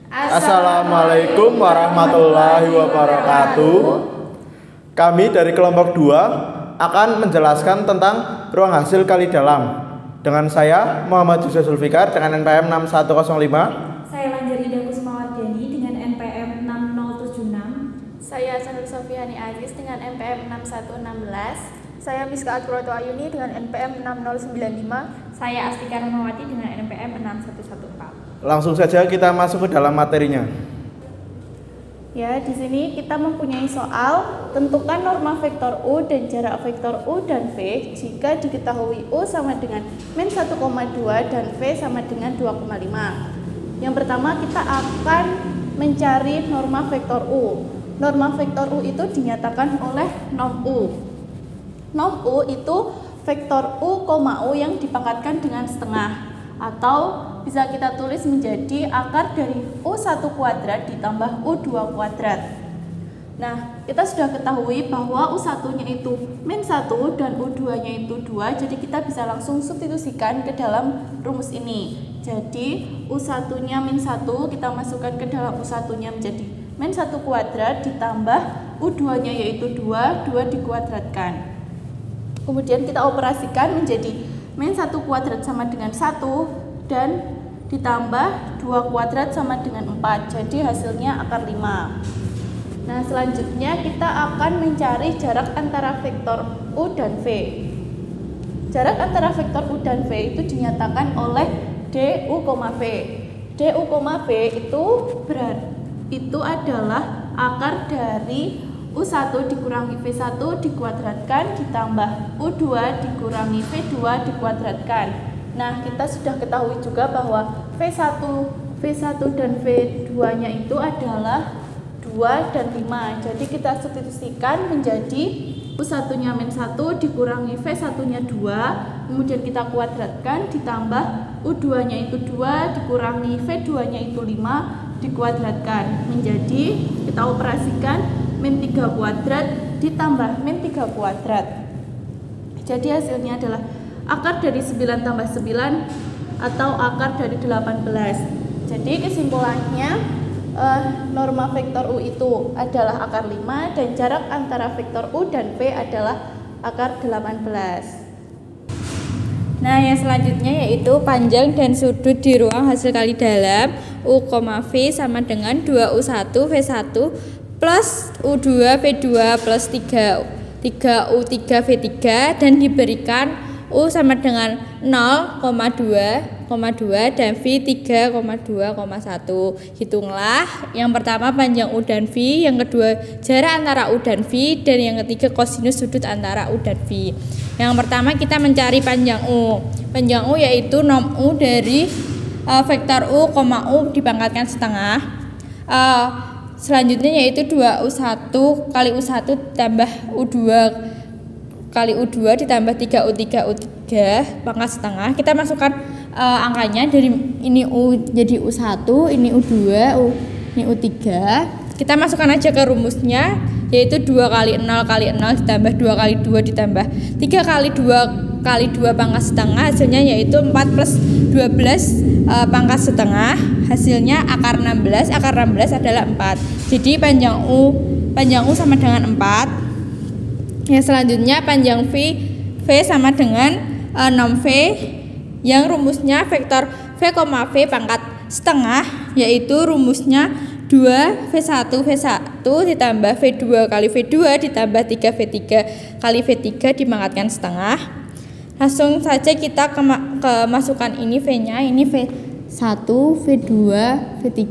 Assalamualaikum warahmatullahi wabarakatuh. Kami dari kelompok 2 akan menjelaskan tentang ruang hasil kali dalam. Dengan saya Muhammad Yusuf Zulfikar dengan NPM 6105. Saya Lanjarida Kusmawardani dengan NPM 6076. Saya Sanur Sofiani Aziz dengan NPM 6116. Saya Miska Atkuroto Ayuni dengan NPM 6095. Saya Astika Ramawati dengan NPM 6114. Langsung saja kita masuk ke dalam materinya. Ya, di sini kita mempunyai soal tentukan norma vektor U dan jarak vektor U dan V jika diketahui U sama dengan min 1,2 dan V sama dengan 2,5. Yang pertama kita akan mencari norma vektor U. Norma vektor U itu dinyatakan oleh norm U. Norm U itu vektor U, U yang dipangkatkan dengan setengah, atau bisa kita tulis menjadi akar dari U1 kuadrat ditambah U2 kuadrat. Nah, kita sudah ketahui bahwa U1-nya itu min 1 dan U2-nya itu 2, jadi kita bisa langsung substitusikan ke dalam rumus ini. Jadi, U1-nya min 1 kita masukkan ke dalam U1-nya menjadi min 1 kuadrat ditambah U2-nya yaitu 2 dikuadratkan. Kemudian kita operasikan menjadi min 1 kuadrat sama dengan 1 dan ditambah 2 kuadrat sama dengan 4, jadi hasilnya akar 5. Nah, selanjutnya kita akan mencari jarak antara vektor U dan V. Jarak antara vektor U dan V itu dinyatakan oleh DU, V. DU, V itu adalah akar dari U1 dikurangi V1 dikuadratkan ditambah U2 dikurangi V2 dikuadratkan. Nah, kita sudah ketahui juga bahwa V1 dan V2-nya itu adalah 2 dan 5. Jadi kita substitusikan menjadi U1-nya min 1 dikurangi V1-nya 2, kemudian kita kuadratkan ditambah U2-nya itu 2 dikurangi V2-nya itu 5 dikuadratkan. Menjadi kita operasikan min 3 kuadrat ditambah min 3 kuadrat. Jadi hasilnya adalah akar dari 9 tambah 9 atau akar dari 18. Jadi kesimpulannya norma vektor U itu adalah akar 5 dan jarak antara vektor U dan V adalah akar 18. Nah, yang selanjutnya yaitu panjang dan sudut di ruang hasil kali dalam U, V sama dengan 2U1 V1 plus U2 V2 plus 3U3 V3 dan diberikan U sama dengan 0,2 dan V 3,2,1. Hitunglah yang pertama panjang U dan V, yang kedua jarak antara U dan V, dan yang ketiga kosinus sudut antara U dan V. Yang pertama kita mencari panjang U. Panjang U yaitu norm U dari vektor U, U dipangkatkan setengah. Selanjutnya yaitu 2U1 kali U1 tambah U2 kali U2 ditambah 3U3 pangkat setengah. Kita masukkan angkanya dari ini U jadi U1, ini U2, ini U3. Kita masukkan aja ke rumusnya, yaitu 2 kali 0 kali 0 ditambah 2 kali 2 ditambah 3 kali 2 kali 2 pangkat setengah, hasilnya yaitu 4 plus 12 pangkat setengah, hasilnya akar 16. Akar 16 adalah 4. Jadi panjang U sama dengan 4. Yang selanjutnya panjang V sama dengan norm V, yang rumusnya vektor V, V pangkat setengah, yaitu rumusnya 2V1 ditambah V2 kali V2 ditambah 3V3 kali V3 dipangkatkan setengah. Langsung saja kita masukkan ini V-nya, ini V1, V2, V3.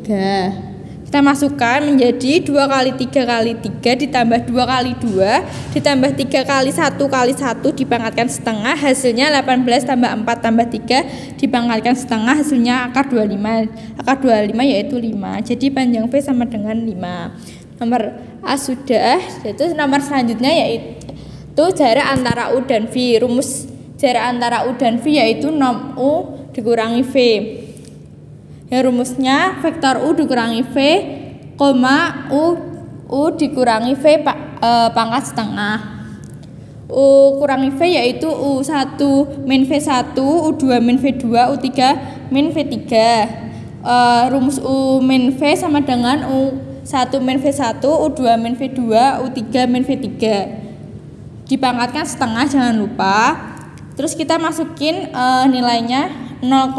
Kita masukkan menjadi 2 kali 3 kali 3 ditambah 2 kali 2 ditambah 3 kali 1 kali 1 dipangkatkan setengah, hasilnya 18 tambah 4 tambah 3 dipangkatkan setengah, hasilnya akar 25. Akar 25 yaitu 5. Jadi panjang V sama dengan 5. Nomor A sudah. Yaitu nomor selanjutnya yaitu jarak antara U dan V. Rumus jarak antara U dan V yaitu norm U dikurangi V. Ya, rumusnya vektor U dikurangi V, U dikurangi V pangkat setengah. U kurangi V yaitu U1 min V1, U2 min V2, U3 min V3. rumus U min V sama dengan U1 min V1, U2 min V2, U3 min V3. Dipangkatkan setengah, jangan lupa. Terus kita masukin nilainya 0,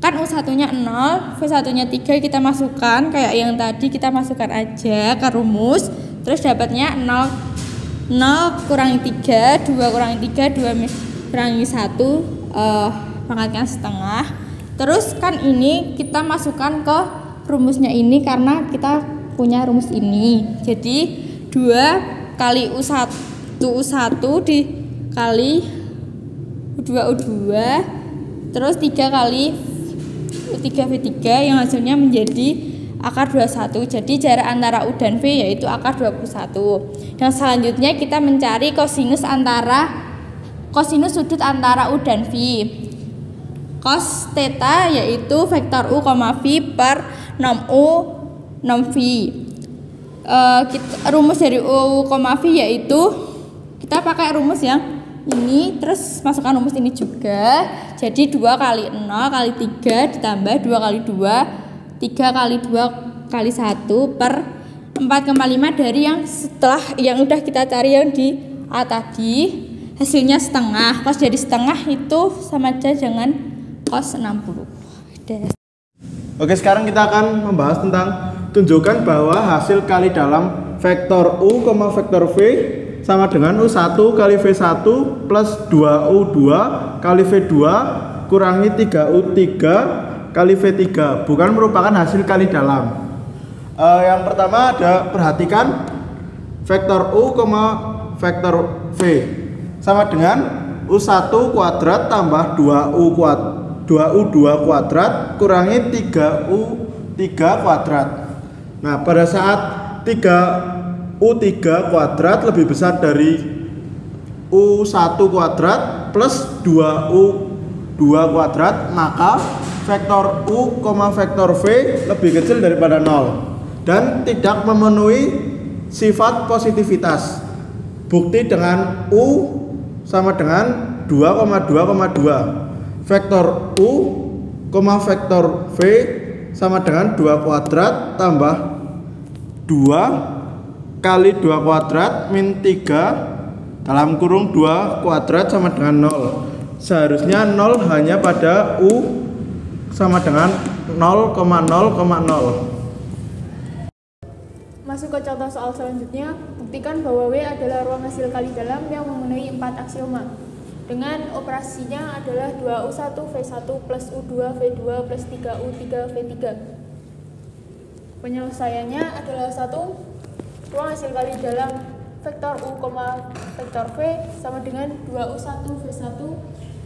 kan U1 nya 0, V1 nya 3, kita masukkan kayak yang tadi, kita masukkan aja ke rumus. Terus dapatnya 0 kurangi 3, 2 kurangi 3, 2 kurangi 1, pangkatkan setengah. Terus kan ini kita masukkan ke rumusnya ini karena kita punya rumus ini. Jadi 2 kali U1 dikali U2 terus 3 kali U3 V3 yang hasilnya menjadi akar 21. Jadi jarak antara U dan V yaitu akar 21. Dan selanjutnya kita mencari kosinus sudut antara U dan V. Cos theta yaitu vektor U, V per nom U, nom V. Rumus dari U, V yaitu kita pakai rumus yang ini, terus masukkan rumus ini juga. Jadi 2 kali 0 kali 3 ditambah 2 kali 2, 3 kali 2 kali 1 per 4,5 dari yang setelah yang udah kita cari yang di A tadi. Hasilnya setengah. Cos jadi setengah itu sama aja dengan cos 60. Oke, sekarang kita akan membahas tentang tunjukkan bahwa hasil kali dalam vektor U, vektor V sama dengan U1 kali V1 plus 2U2 kali V2 kurangi 3U3 kali V3, bukan merupakan hasil kali dalam. Yang pertama ada, perhatikan vektor U, vektor V sama dengan U1 kuadrat tambah 2U2 kuadrat kurangi 3U3 kuadrat. Nah, pada saat 3U3 kuadrat lebih besar dari U1 kuadrat plus 2U2 kuadrat, maka vektor U, vektor V lebih kecil daripada 0 dan tidak memenuhi sifat positivitas. Bukti dengan U sama dengan 2,2,2. Vektor U, vektor V sama dengan 2 kuadrat tambah 2 kali 2 kuadrat min 3 dalam kurung 2 kuadrat sama dengan 0. Seharusnya 0 hanya pada U sama dengan 0,0,0. Masuk ke contoh soal selanjutnya, buktikan bahwa W adalah ruang hasil kali dalam yang memenuhi 4 aksioma. Dengan operasinya adalah 2U1 V1 plus U2 V2 plus 3U3 V3. Penyelesaiannya adalah 1. Ruang hasil kali dalam vektor U, vektor V sama dengan 2U1 V1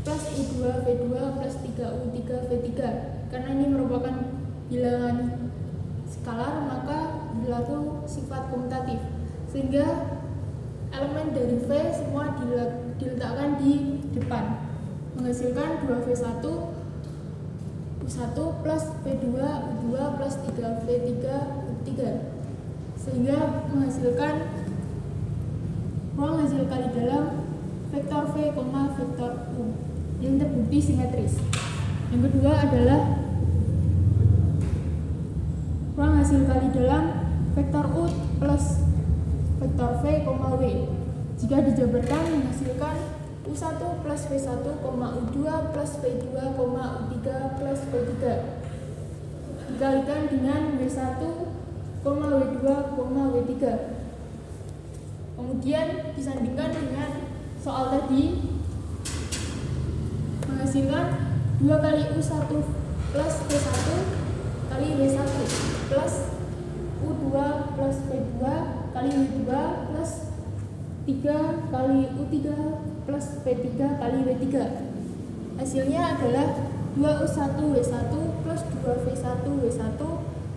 plus U2 V2 plus 3U3 V3. Karena ini merupakan bilangan skalar, maka berlaku sifat komutatif, sehingga elemen dari V semua diletakkan di depan, menghasilkan 2V1 U1 plus V2 U2 plus 3V3 U3, sehingga menghasilkan ruang hasil kali dalam vektor V, vektor U yang terbukti simetris. Yang kedua adalah ruang hasil kali dalam vektor U plus vektor V, W. Jika dijabarkan menghasilkan U1 plus V1, U2 plus V2, U3 plus V3 dikalikan dengan W1, W2, W3. Kemudian disandingkan dengan soal tadi, menghasilkan 2 kali U1 plus V1 kali W1 plus U2 plus V2 kali W2 plus 3 kali U3 plus V3 kali W3. Hasilnya adalah 2U1 W1 plus 2V1 W1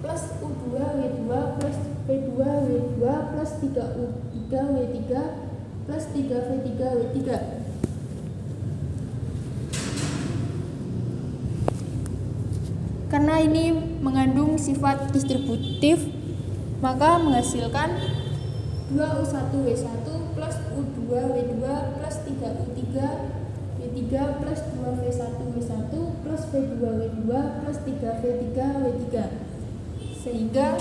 plus U2 W2 plus V2 W2 plus 3U3 W3 plus 3V3 W3. Karena ini mengandung sifat distributif, maka menghasilkan 2U1 W1 plus U2 W2 plus 3U3 W3 plus 2V1 W1 plus V2 W2 V2 plus 3V3W3 sehingga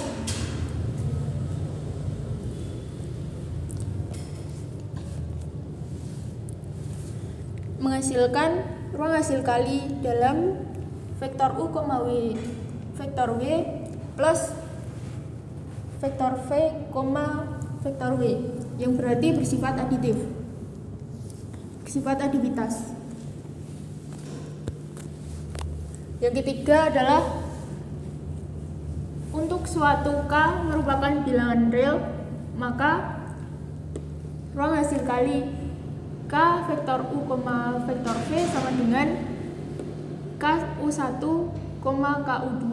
menghasilkan ruang hasil kali dalam vektor U, W vektor W plus vektor V, vektor W yang berarti bersifat aditif, bersifat aditivitas. Yang ketiga adalah untuk suatu K merupakan bilangan real, maka ruang hasil kali K vektor U, vektor V sama dengan KU1, KU2,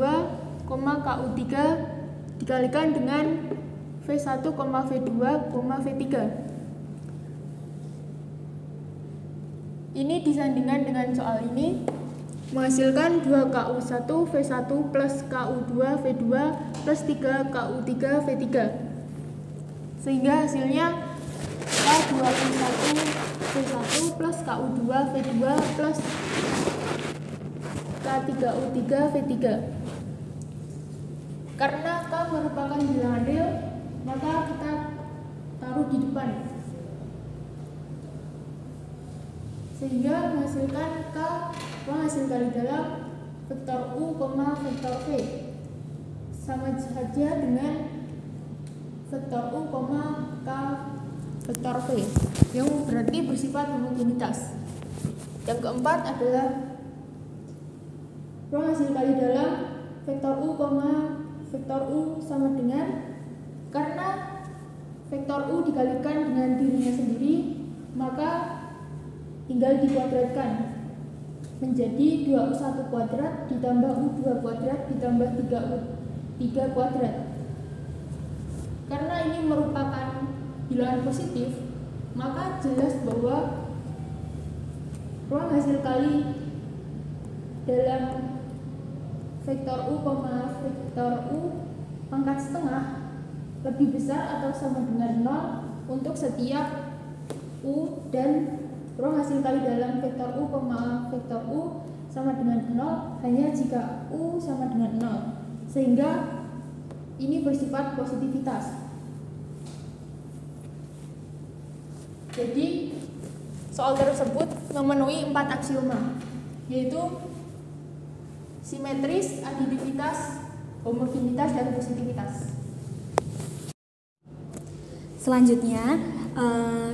KU3 dikalikan dengan V1, V2, V3. Ini disandingkan dengan soal ini menghasilkan 2KU1 V1 plus KU2 V2 plus 3 KU3 V3 sehingga hasilnya K2U1 V1 plus KU2 V2 plus K3U3 V3. Karena K merupakan bilangan real, maka kita taruh di depan sehingga menghasilkan K ruang hasil kali dalam vektor U, vektor V sama saja dengan vektor U, K vektor V yang berarti bersifat homogenitas. Yang keempat adalah ruang hasil kali dalam vektor U, vektor U sama dengan, karena vektor U dikalikan dengan dirinya sendiri maka tinggal dikuadratkan menjadi 2U1 kuadrat ditambah U2 kuadrat ditambah 3U3 kuadrat. Karena ini merupakan bilangan positif, maka jelas bahwa ruang hasil kali dalam vektor U, vektor U pangkat setengah lebih besar atau sama dengan 0 untuk setiap U, dan ruang hasil kali dalam vektor U, vektor U sama dengan 0 hanya jika U sama dengan 0, sehingga ini bersifat positivitas. Jadi soal tersebut memenuhi 4 aksioma, yaitu simetris, aditivitas, homogenitas, dan positivitas. Selanjutnya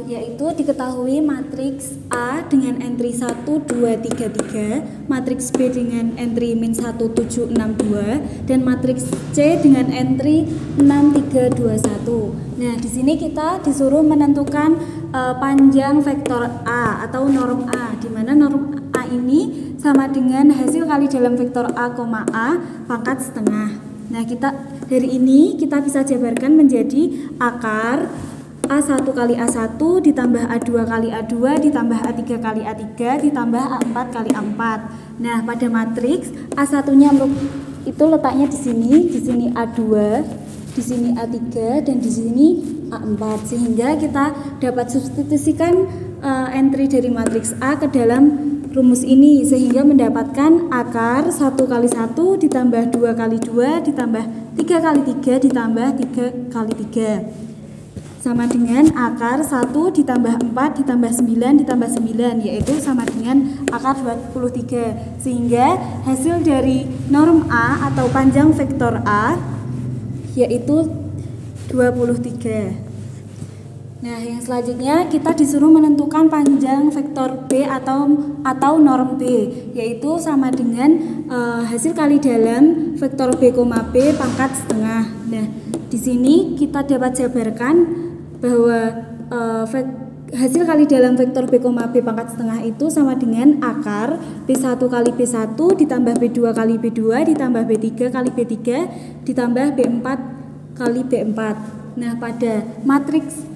yaitu diketahui matriks A dengan entry 1, 2, 3, 3, matriks B dengan entry min 1, 7, 6, 2, dan matriks C dengan entry 6, 3, 2, 1. Nah, di sini kita disuruh menentukan panjang vektor A atau norm A, di mana norm A ini sama dengan hasil kali dalam vektor A, A pangkat setengah. Nah, dari ini kita bisa jabarkan menjadi akar A1 kali A1 ditambah A2 kali A2 ditambah A3 kali A3 ditambah A4 kali A4. Nah, pada matriks A1-nya itu letaknya di sini A2, di sini A3, dan di sini A4, sehingga kita dapat substitusikan entry dari matriks A ke dalam rumus ini sehingga mendapatkan akar 1 kali 1 ditambah 2 kali 2 ditambah 3 kali 3 ditambah 3 kali 3 sama dengan akar 1 ditambah 4 ditambah 9 ditambah 9, yaitu sama dengan akar 23, sehingga hasil dari norm A atau panjang vektor A yaitu 23. Nah, yang selanjutnya kita disuruh menentukan panjang vektor B atau norm B, yaitu sama dengan hasil kali dalam vektor B, B pangkat setengah. Nah, di sini kita dapat jabarkan bahwa hasil kali dalam vektor B, B pangkat setengah itu sama dengan akar B1 kali B1 ditambah B2 kali B2 ditambah B3 kali B3 ditambah B4 kali B4. Nah, pada matriks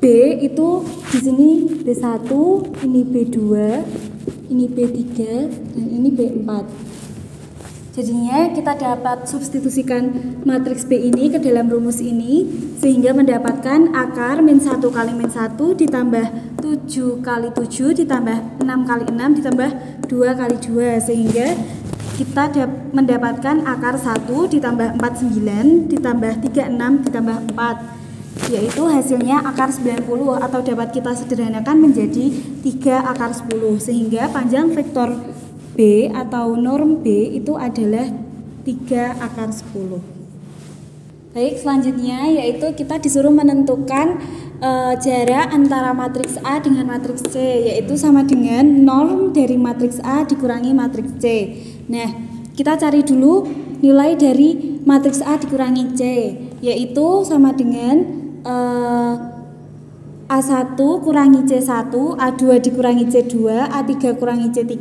B itu di sini B1, ini B2, ini B3, dan ini B4. Jadinya kita dapat substitusikan matriks B ini ke dalam rumus ini sehingga mendapatkan akar min 1 kali min 1 ditambah 7 kali 7 ditambah 6 kali 6 ditambah 2 kali 2, sehingga mendapatkan akar 1 ditambah 49 ditambah 36 ditambah 4, yaitu hasilnya akar 90, atau dapat kita sederhanakan menjadi 3 akar 10, sehingga panjang vektor B atau norm B itu adalah 3 akar 10. Baik, selanjutnya yaitu kita disuruh menentukan jarak antara matriks A dengan matriks C, yaitu sama dengan norm dari matriks A dikurangi matriks C. Nah, kita cari dulu nilai dari matriks A dikurangi C, yaitu sama dengan A1 kurangi C1, A2 dikurangi C2, A3 kurangi C3,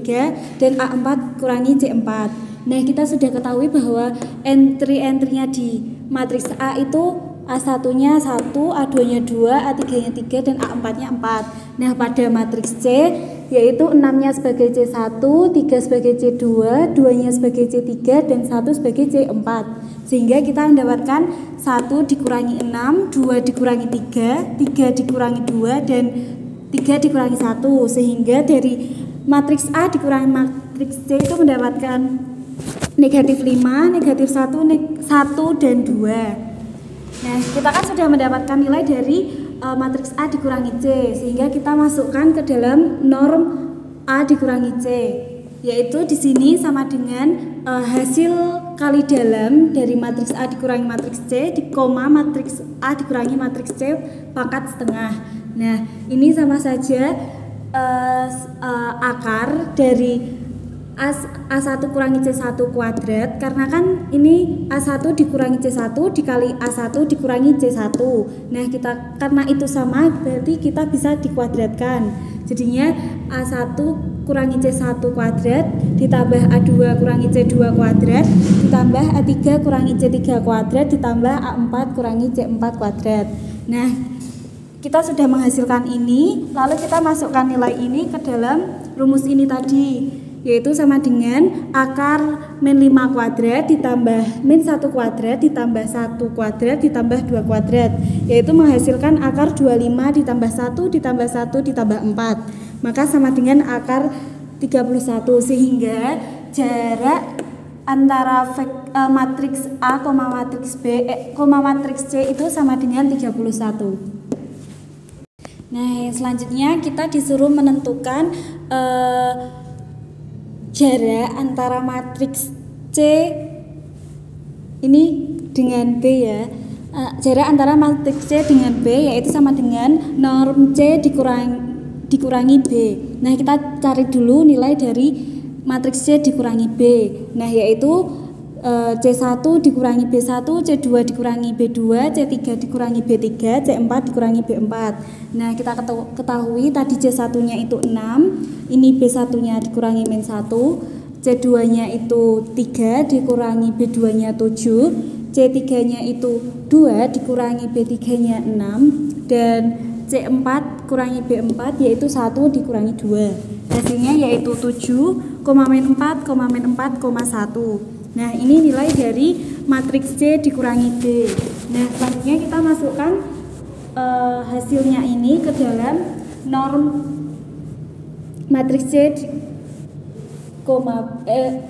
dan A4 kurangi C4. Nah, kita sudah ketahui bahwa entry-entrynya di matriks A itu A1-nya 1, A2-nya 2, A3-nya 3, dan A4-nya 4. Nah, pada matriks C yaitu 6-nya sebagai C1, 3 sebagai C2, 2-nya sebagai C3, dan 1 sebagai C4. Sehingga kita mendapatkan 1 dikurangi 6, 2 dikurangi 3, 3 dikurangi 2, dan 3 dikurangi 1. Sehingga dari matriks A dikurangi matriks C itu mendapatkan negatif 5, negatif 1, 1, dan 2. Nah, kita kan sudah mendapatkan nilai dari matriks A dikurangi C, sehingga kita masukkan ke dalam norm A dikurangi C, yaitu di sini sama dengan hasil kali dalam dari matriks A dikurangi matriks C di koma matriks A dikurangi matriks C pangkat setengah. Nah, ini sama saja akar dari A1 kurangi C1 kuadrat, karena kan ini A1 dikurangi C1 dikali A1 dikurangi C1. Nah, karena itu sama, berarti kita bisa dikuadratkan. Jadinya A1 kurangi C1 kuadrat ditambah A2 kurangi C2 kuadrat ditambah A3 kurangi C3 kuadrat ditambah A4 kurangi C4 kuadrat. Nah, kita sudah menghasilkan ini, lalu kita masukkan nilai ini ke dalam rumus ini tadi, yaitu sama dengan akar min 5 kuadrat ditambah min 1 kuadrat ditambah 1 kuadrat ditambah 2 kuadrat, yaitu menghasilkan akar 25 ditambah 1 ditambah 1 ditambah 4, maka sama dengan akar 31, sehingga jarak antara matriks A, matriks B, matriks C itu sama dengan 31. Nah, selanjutnya kita disuruh menentukan jarak antara matriks C ini dengan B ya. Jarak antara matriks C dengan B yaitu sama dengan norm C dikurangi B. Nah, kita cari dulu nilai dari matriks C dikurangi B. Nah, yaitu C1 dikurangi B1, C2 dikurangi B2, C3 dikurangi B3, C4 dikurangi B4. Nah, kita ketahui tadi C1-nya itu 6, ini B1-nya dikurangi min 1, C2-nya itu 3 dikurangi B2-nya 7, C3-nya itu 2 dikurangi B3-nya 6, dan C4 kurangi B4 yaitu 1 dikurangi 2. Hasilnya yaitu 7, min 4, min 4, 1. Nah, ini nilai dari matriks C dikurangi D. Nah, selanjutnya kita masukkan hasilnya ini ke dalam norm matriks C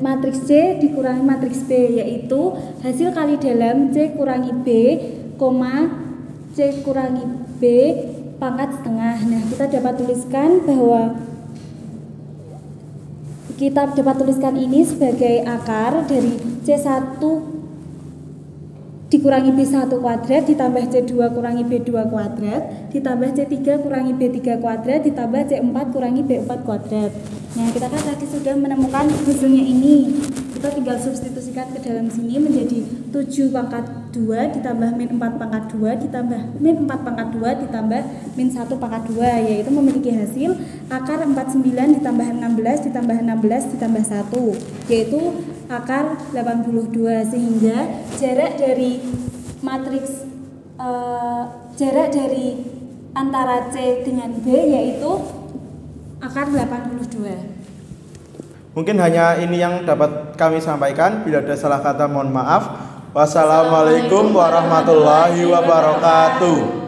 matriks C dikurangi matriks B, yaitu hasil kali dalam C kurangi B, C kurangi B pangkat setengah. Nah, kita dapat tuliskan ini sebagai akar dari C1 dikurangi B1 kuadrat ditambah C2 kurangi B2 kuadrat ditambah C3 kurangi B3 kuadrat ditambah C4 kurangi B4 kuadrat. Nah, kita kan tadi sudah menemukan hasilnya ini. Kita tinggal substitusikan ke dalam sini menjadi 7 pangkat 2 ditambah min 4 pangkat 2 ditambah min 4 pangkat 2 ditambah min 1 pangkat 2, yaitu memiliki hasil akar 49 ditambah 16 ditambah 16 ditambah 1, yaitu akar 82, sehingga jarak dari matriks jarak dari antara C dengan B yaitu akar 82. Mungkin hanya ini yang dapat kami sampaikan. Bila ada salah kata mohon maaf. Wassalamualaikum warahmatullahi wabarakatuh.